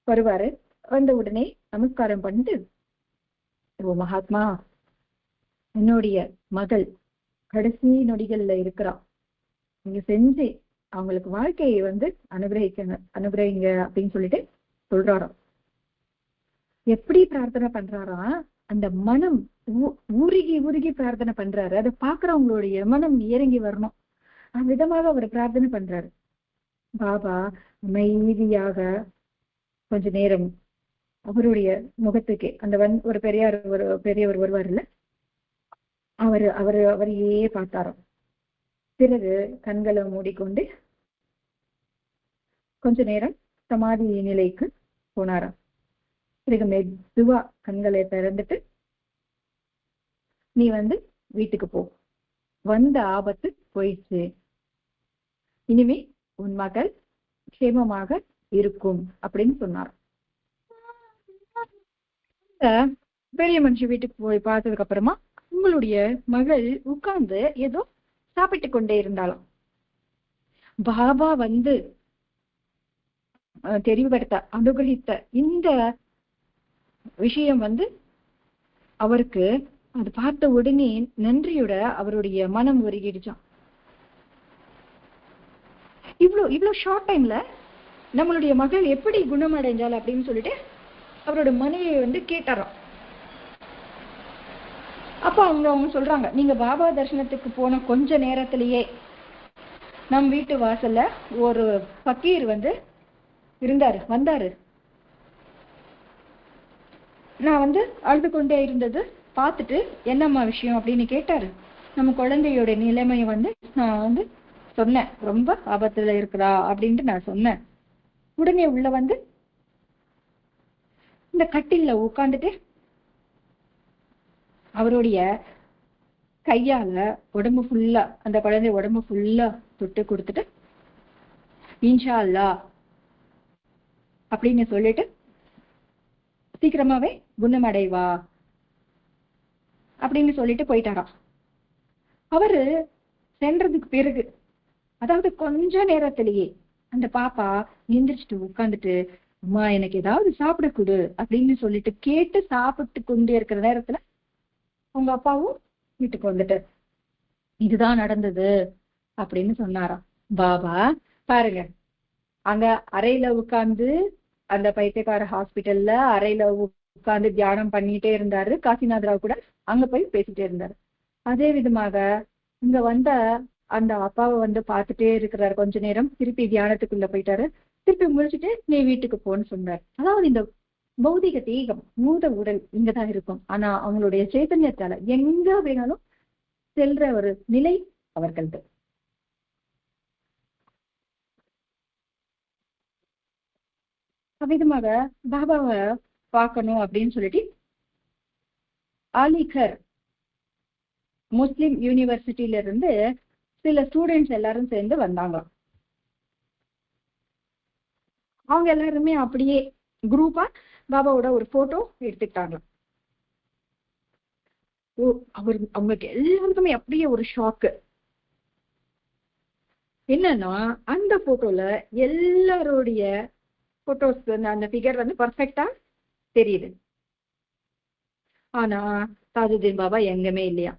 வருவாரு. வந்த உடனே நமஸ்காரம் பண்ணிட்டு, ஓ மகாத்மா, என்னுடைய மகள் கடைசி நொடிகள்ல இருக்கிறான், நீங்க செஞ்சு அவங்களுக்கு வாழ்க்கையை வந்து அனுகிரகிங்க அப்படின்னு சொல்லிட்டு சொல்றாராம். எப்படி பிரார்த்தனை பண்றாராம், அந்த மனம் உருகி உருகி பிரார்த்தனை பண்றாரு. அதை பாக்குறவங்களுடைய மனம் இறங்கி வரணும், அவ்விதமாக அவர் பிரார்த்தனை பண்றாரு. பாபா அமைதியாக கொஞ்ச நேரம் அவருடைய முகத்துக்கு அந்த ஒரு பெரியவர் வருவார் இல்ல, அவரையே பார்த்தாராம். பிறகு கண்களை மூடிக்கொண்டு கொஞ்ச நேரம் சமாதி நிலைக்கு போனாராம். பிறகு மெதுவா கண்களை திறந்துட்டு, நீ வந்து வீட்டுக்கு போ, வந்த ஆபத்து போயிடுச்சு, இனிமே உன் மகள் க்ஷேமமாக இருக்கும் அப்படின்னு சொன்னார். பெரிய மனுஷன் வீட்டுக்கு போய் பார்த்ததுக்கு அப்புறமா உங்களுடைய மகள் உட்கார்ந்து ஏதோ சாப்பிட்டு கொண்டே இருந்தாலும் பாபா வந்து தெளிவுபடுத்த அனுகிரகித்த இந்த விஷயம் வந்து அவருக்கு அது பார்த்த உடனே நன்றியோட அவருடைய மனம் உருகிடுச்சான். இவ்வளவு ஷார்ட் டைம்ல நம்மளுடைய மகள் எப்படி குணமடைஞ்சால் அப்படின்னு சொல்லிட்டு அவரோட மனைவியை வந்து கேட்டாராம். அப்ப அவங்க சொல்றாங்க, நீங்க பாபா தரிசனத்துக்கு போன கொஞ்ச நேரத்திலேயே நம் வீட்டு வாசல்ல ஒரு பக்கீர் வந்து வந்தாரு. நான் வந்து அழுது கொண்டே இருந்தது பார்த்துட்டு என்னம்மா விஷயம் அப்படின்னு கேட்டாரு. நம்ம குழந்தையோட நிலைமைய வந்து நான் வந்து சொன்னேன், ரொம்ப ஆபத்துல இருக்கிறா அப்படின்ட்டு நான் சொன்னேன். உடனே உள்ள வந்து இந்த கட்டில்ல உட்கார்ந்துட்டு அவருடைய கையால உடம்பு ஃபுல்லா, அந்த குழந்தை உடம்பு ஃபுல்லா தொட்டு கொடுத்துட்டு, இன்ஷா அல்லாஹ் அப்படின்னு சொல்லிட்டு சீக்கிரமாவே குணமடைவா அப்படின்னு சொல்லிட்டு போயிட்டாராம். அவரு சென்றதுக்கு பிறகு, அதாவது கொஞ்ச நேரத்திலேயே அந்த பாப்பா எந்திரிச்சிட்டு உட்கார்ந்துட்டு, அம்மா எனக்கு ஏதாவது சாப்பிட கொடு அப்படின்னு சொல்லிட்டு கேட்டு சாப்பிட்டு கொண்டே இருக்கிற நேரத்துல உங்க அப்பாவும் வீட்டுக்கு வந்துட்டு இதுதான் நடந்தது அப்படின்னு சொன்னாராம். பாபா பாருங்க, அங்க அறையில உட்கார்ந்து அந்த பைத்தியக்கார ஹாஸ்பிட்டல்ல அறையில உட்கார்ந்து தியானம் பண்ணிட்டே இருந்தாரு. காசிநாத் ராவ் கூட அங்க போய் பேசிட்டே இருந்தாரு. அதே விதமாக இங்க வந்த அந்த அப்பாவை வந்து பார்த்துட்டே இருக்கிறாரு. கொஞ்ச நேரம் திருப்பி தியானத்துக்குள்ள போயிட்டாரு. திருப்பி முடிச்சுட்டு நீ வீட்டுக்கு போன்னு சொன்னார். அதாவது இந்த பௌதிக தேகம், மூத உடல் இங்கதான் இருக்கும், ஆனா அவங்களுடைய சைத்தன்யத்தால எங்க வேணாலும் செல்ற ஒரு நிலை அவர்களது. அவ்விதமாக பாபாவை பார்க்கணும் அப்படின்னு சொல்லிட்டு அலிகர் முஸ்லிம் யூனிவர்சிட்டியில இருந்து சில ஸ்டூடெண்ட்ஸ் எல்லாரும் சேர்ந்து வந்தாங்க. அவங்க எல்லாருமே அப்படியே குரூப்பா பாபாவோட ஒரு போட்டோ எடுத்துக்கிட்டாங்க. அவங்களுக்கு எல்லாருக்குமே அப்படியே ஒரு ஷாக்கு. என்னன்னா அந்த போட்டோல எல்லாருடைய போட்டோஸ் அந்த ஃபிகர் வந்து பர்ஃபெக்டா தெரியுது. ஆனா தாஜுதீன் பாபா எங்கமே இல்லையா.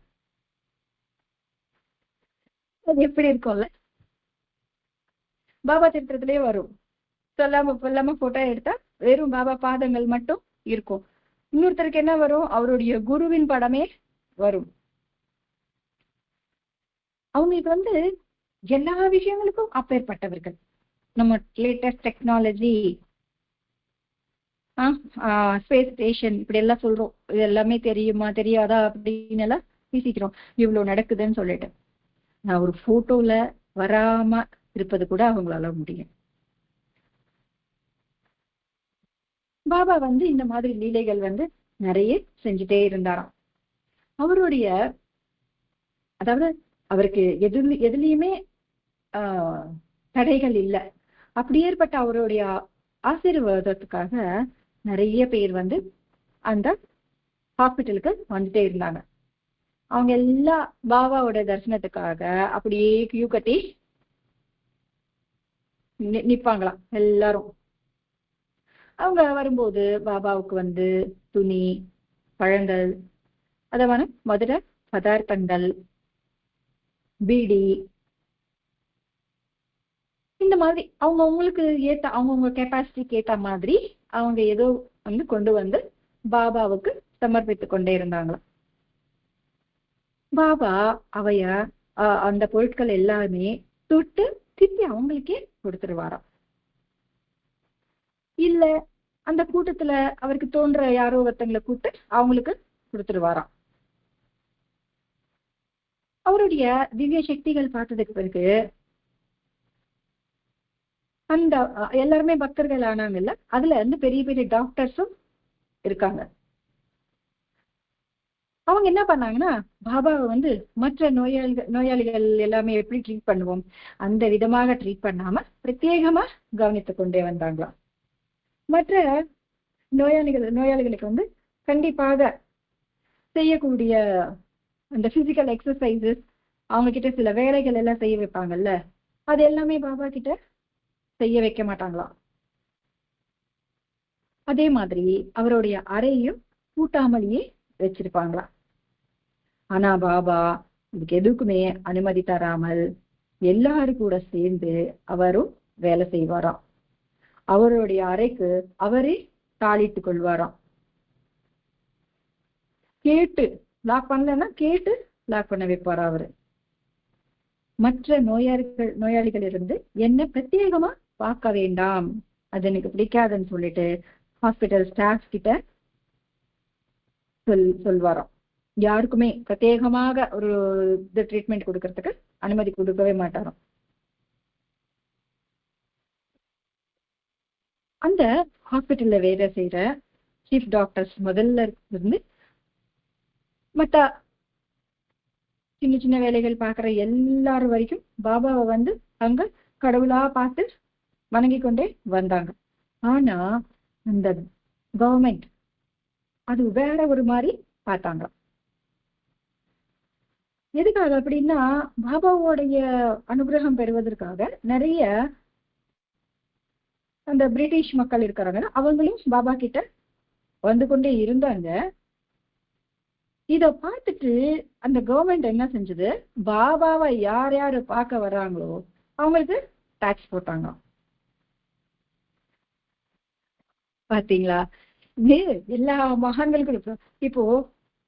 அது எப்படி இருக்கும்ல, பாபா சரித்திரத்திலேயே வரும். சொல்லாம போட்டோ எடுத்தா வெறும் பாபா பாதங்கள் மட்டும் இருக்கும். இன்னொருத்தருக்கு என்ன வரும், அவருடைய குருவின் படமே வரும். அவங்களுக்கு வந்து எல்லா விஷயங்களுக்கும் அப்பேற்பட்டவர்கள். நம்ம லேட்டஸ்ட் டெக்னாலஜி, ஸ்பேஸ் ஸ்டேஷன் இப்படி எல்லாம் சொல்றோம், இது எல்லாமே தெரியுமா தெரியாதா அப்படின்னு எல்லாம் பேசிக்கிறோம். இவ்வளவு நடக்குதுன்னு சொல்லிட்டு நான் ஒரு போட்டோல வராம இருப்பது கூட அவங்களால முடியும். பாபா வந்து இந்த மாதிரி லீலைகள் வந்து நிறைய செஞ்சுட்டே இருந்தாராம். அவருடைய அதாவது அவருக்கு எதுலயுமே தடைகள் இல்லை. அப்படி ஏற்பட்ட அவருடைய ஆசீர்வாதத்துக்காக நிறைய பேர் வந்து அந்த ஹாஸ்பிட்டலுக்கு வந்துட்டே இருந்தாங்க. அவங்க எல்லாம் பாபாவோட தரிசனத்துக்காக அப்படியே கியூ கட்டி நிப்பாங்களாம் எல்லாரும். அவங்க வரும்போது பாபாவுக்கு வந்து துணி, பழங்கள், அதமான மதுர பதார்த்தங்கள், பீடி, இந்த மாதிரி அவங்களுக்கு ஏத்த அவங்கவுங்க கெப்பாசிட்டிக்கு ஏத்த மாதிரி அவங்க ஏதோ வந்து கொண்டு வந்து பாபாவுக்கு சமர்ப்பித்து கொண்டே இருந்தாங்களாம். பாபா அவைய அந்த பொருட்கள் எல்லாமே தொட்டு திருப்பி அவங்களுக்கே கொடுத்துருவாராம். இல்ல அந்த கூட்டத்துல அவருக்கு தோன்ற யாரோ ஒருத்தங்களை கூட்டு அவங்களுக்கு கொடுத்துருவாராம். அவருடைய திவ்ய சக்திகள் பார்த்ததுக்கு பிறகு அந்த எல்லாருமே பக்தர்கள் ஆனாங்கல்ல, அதுல வந்து பெரிய பெரிய டாக்டர்ஸும் இருக்காங்க. அவங்க என்ன பண்ணாங்கன்னா, பாபாவை வந்து மற்ற நோயாளிகள் எல்லாமே எப்படி ட்ரீட் பண்ணுவோம் அந்த விதமாக ட்ரீட் பண்ணாம பிரத்யேகமா கவனித்துக் கொண்டே வந்தாங்களாம். மற்ற நோயாளிகளுக்கு வந்து கண்டிப்பாக செய்யக்கூடிய அந்த பிசிக்கல் எக்ஸசைசஸ், அவங்க கிட்ட சில வேலைகள் எல்லாம் செய்ய வைப்பாங்கல்ல, அது எல்லாமே பாபா கிட்ட செய்ய வைக்க மாட்டாங்களாம். அதே மாதிரி அவருடைய அறையும் கூட்டாமலேயே வச்சிருப்பாங்களாம். ஆனா பாபா இதுக்கு எதுக்குமே அனுமதி தராமல் எல்லாரும் கூட சேர்ந்து அவரும் வேலை செய்வாராம். அவருடைய அறைக்கு அவரே தாளிட்டு கொள்வாராம். கேட்டு லாக் பண்ணலன்னா கேட்டு லாக் பண்ண வைப்பாரா அவரு. மற்ற நோயாளிகள் இருந்து என்ன பிரத்யேகமா பார்க்க வேண்டாம், அது எனக்கு பிடிக்காதுன்னு சொல்லிட்டு ஹாஸ்பிட்டல் ஸ்டாஃப் கிட்ட சொல்வாராம். யாருக்குமே பிரத்யேகமாக ஒரு ட்ரீட்மெண்ட் கொடுக்கறதுக்கு அனுமதி கொடுக்கவே மாட்டாராம். அந்த ஹாஸ்பிட்டல்ல வேலை செய்யற சீஃப் டாக்டர்ஸ் முதல்ல இருந்து மற்ற சின்ன சின்ன வேலைகள் பாக்குற எல்லாரும் வரைக்கும் பாபாவை வந்து அங்க கடவுளா பார்த்து வணங்கி கொண்டே வந்தாங்க. ஆனா அந்த கவர்மெண்ட் அது வேற ஒரு மாதிரி பார்த்தாங்க. எதுக்காக அப்படின்னா, பாபாவோடைய அனுகிரகம் பெறுவதற்காக நிறைய அந்த பிரிட்டிஷ் மக்கள் இருக்கிறாங்க, அவங்களும் பாபா கிட்ட வந்து கொண்டே இருந்தாங்க. இத பார்த்துட்டு அந்த கவர்மெண்ட் என்ன செஞ்சது, பாபாவை யார் யாரு பார்க்க வர்றாங்களோ அவங்களுக்கு டாக்ஸ் போட்டாங்க. பாத்தீங்களா, இது எல்லா மகான்களுக்கும். இப்போ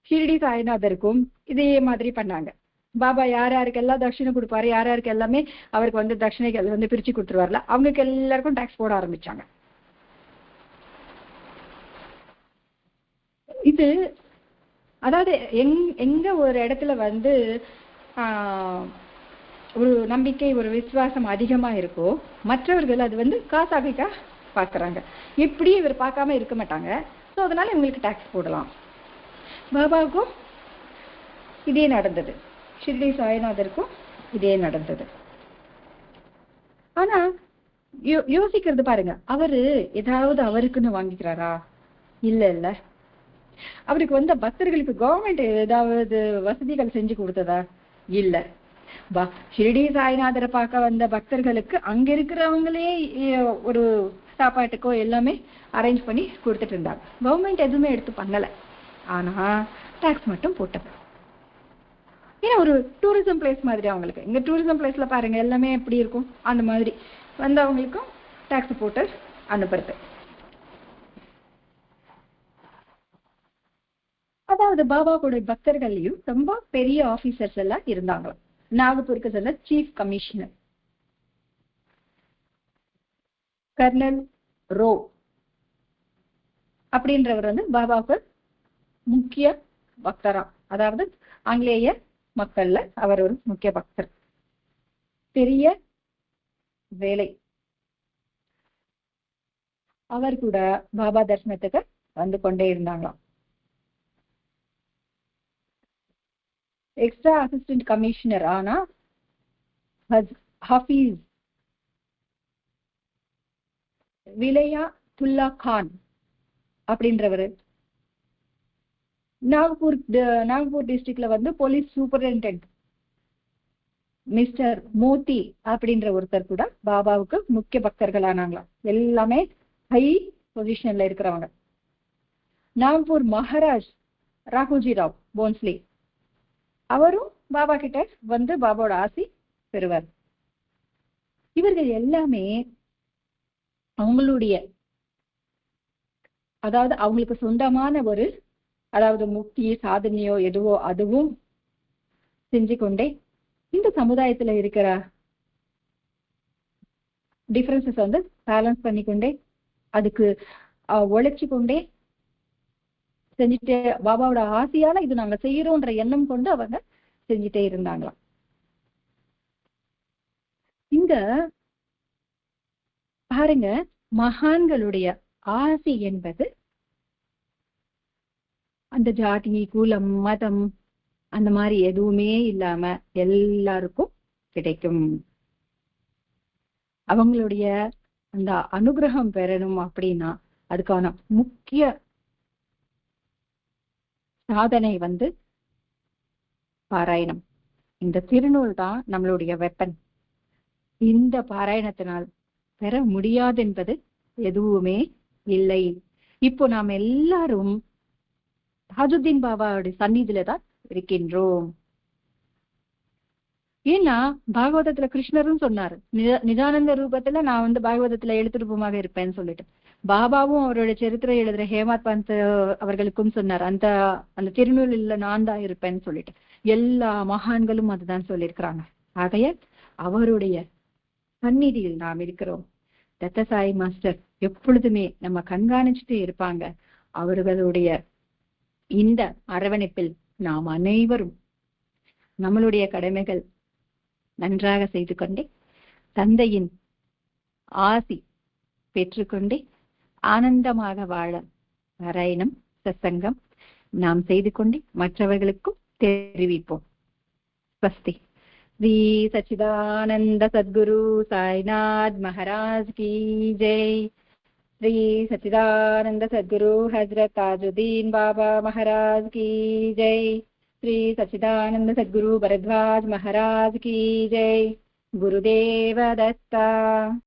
ஷிரடி சாய்நாதருக்கும் இதே மாதிரி பண்ணாங்க. பாபா யார் யாருக்கெல்லாம் தட்சிணை கொடுப்பாரு, யார் யாருக்கு எல்லாமே அவருக்கு வந்து தட்சிணைகள் வந்து பிரிச்சு கொடுத்துருவார்ல, அவங்களுக்கு எல்லாருக்கும் டாக்ஸ் போட ஆரம்பிச்சாங்க. இது அதாவது எங்க ஒரு இடத்துல வந்து ஒரு நம்பிக்கை ஒரு விசுவாசம் அதிகமா இருக்கோ மற்றவர்கள் அது வந்து காசாகிக்கா பாக்குறாங்க. இப்படி இவர் பார்க்காம இருக்க மாட்டாங்க, ஸோ அதனால இவங்களுக்கு டாக்ஸ் போடலாம். பாபாவுக்கும் இதே நடந்தது, ஷிரடி சாய்நாதருக்கும் இதே நடந்தது. ஆனா யோசிக்கிறது பாருங்க, அவரு ஏதாவது அவருக்குன்னு வாங்கிக்கிறாரா? இல்ல இல்ல. அவருக்கு வந்த பக்தர்களுக்கு கவர்மெண்ட் ஏதாவது வசதிகள் செஞ்சு கொடுத்ததா? இல்ல. ஷிரடி சாய்நாதரை பார்க்க வந்த பக்தர்களுக்கு அங்க இருக்கிறவங்களே ஒரு சாப்பாட்டுக்கோ எல்லாமே அரேஞ்ச் பண்ணி கொடுத்துட்டு இருந்தாங்க. கவர்மெண்ட் எதுவுமே எடுத்து பண்ணல, ஆனா டாக்ஸ் மட்டும் போட்டது. ஏன்னா ஒரு டூரிசம் பிளேஸ் மாதிரி அவங்களுக்கு. இங்க டூரிசம் பிளேஸ்ல பாருங்க எல்லாமே எப்படி இருக்கும், அந்த மாதிரி வந்தவங்களுக்கும் டாக்ஸ் போட்டு அனுப்புறது. அதாவது பாபாவோட பக்தர்களையும் ரொம்ப பெரிய ஆபீசர்ஸ் எல்லாம் இருந்தாங்க. நாகப்பூருக்கு செல்ல சீஃப் கமிஷனர் கர்னல் ரோ அப்படின்றவர் வந்து பாபாவுக்கு முக்கிய பக்தரா, அதாவது ஆங்கிலேய மக்கள்ல அவர் ஒரு முக்கிய பக்தர். பெரிய வேலை. அவர் கூட பாபா தரிசனத்துக்கு வந்து கொண்டே இருந்தாங்களாம். எக்ஸ்ட்ரா அசிஸ்டன்ட் கமிஷனர் ஆனா ஹபீஸ் விலையா துல்லா கான் அப்படின்றவர் நாகப்பூர் டிஸ்ட்ரிக்ட்ல வந்து போலீஸ் சூப்பரிண்டென்ட் மிஸ்டர் மோத்தி அப்படின்ற ஒருத்தர் கூட பாபாவுக்கு முக்கிய பக்தர்களானாங்களாம். எல்லாமே ஹை பொசிஷன்ல இருக்கிறவங்க. நாகப்பூர் மகாராஜ் ராகுல்ஜி ராவ் போன்ஸ்லி அவரும் பாபா கிட்ட வந்து பாபாவோட ஆசி பெறுவார். இவர்கள் எல்லாமே அவங்களுடைய அதாவது அவங்களுக்கு சொந்தமான ஒரு அதாவது முக்தி சாதனையோ எதுவோ அதுவும் செஞ்சு கொண்டே இந்த சமுதாயத்துல இருக்கிற டிஃபரன்சஸ் வந்து பேலன்ஸ் பண்ணிக்கொண்டே அதுக்கு உழைச்சு கொண்டே செஞ்சுட்டே பாபாவோட ஆசையால இது நாங்க செய்யறோன்ற எண்ணம் கொண்டு அவங்க செஞ்சுட்டே இருந்தாங்களாம். இங்க பாருங்க, மகான்களுடைய ஆசி என்பது அந்த ஜாதி குலம் மதம் அந்த மாதிரி எதுவுமே இல்லாம எல்லாருக்கும் கிடைக்கும். அவங்களுடைய அந்த அனுகிரகம் பெறணும் அப்படின்னா அதுக்கான முக்கிய சாதனை வந்து பாராயணம். இந்த திருநூல் தான் நம்மளுடைய வெப்பன். இந்த பாராயணத்தினால் பெற முடியாது என்பது எதுவுமே இல்லை. இப்போ நாம் எல்லாரும் தாஜுத்தீன் பாபாவுடைய சந்நிதியில தான் இருக்கின்றோம். ஏன்னா பாகவதத்துல கிருஷ்ணரும் சொன்னாரு, நிஜானந்த ரூபத்துல நான் வந்து பாகவதத்துல எழுத்துருப்பமாக இருப்பேன்னு சொல்லிட்டு. பாபாவும் அவரோட சரித்திரம் எழுதுற ஹேமாத் பந்த் அவர்களுக்கும் சொன்னார், அந்த அந்த திருநூலில் நான் தான் இருப்பேன்னு சொல்லிட்டு. எல்லா மகான்களும் அதுதான் சொல்லியிருக்கிறாங்க. ஆகைய அவருடைய சந்நிதியில் நாம் இருக்கிறோம். தத்தசாயி மாஸ்டர் எப்பொழுதுமே நம்ம கண்காணிச்சுட்டே இருப்பாங்க. அவர்களுடைய இந்த அரவணைப்பில் நாம் அனைவரும் நம்மளுடைய கடமைகள் நன்றாக செய்து கொண்டே தந்தையின் ஆசி பெற்றுக்கொண்டே ஆனந்தமாக வாழ பாராயணம் சத்சங்கம் நாம் செய்து கொண்டே மற்றவர்களுக்கும் தெரிவிப்போம். ஸ்வஸ்தி. ஸ்ரீ சச்சிதானந்த சத்குரு சாய்நாத் மகாராஜ் கி ஜெய். श्री सच्चिदानंद सद्गुरु हजरत ताजुद्दीन बाबा महाराज की जय. श्री सच्चिदानंद सद्गुरु भरद्वाज महाराज की जय. गुरुदेव दत्ता.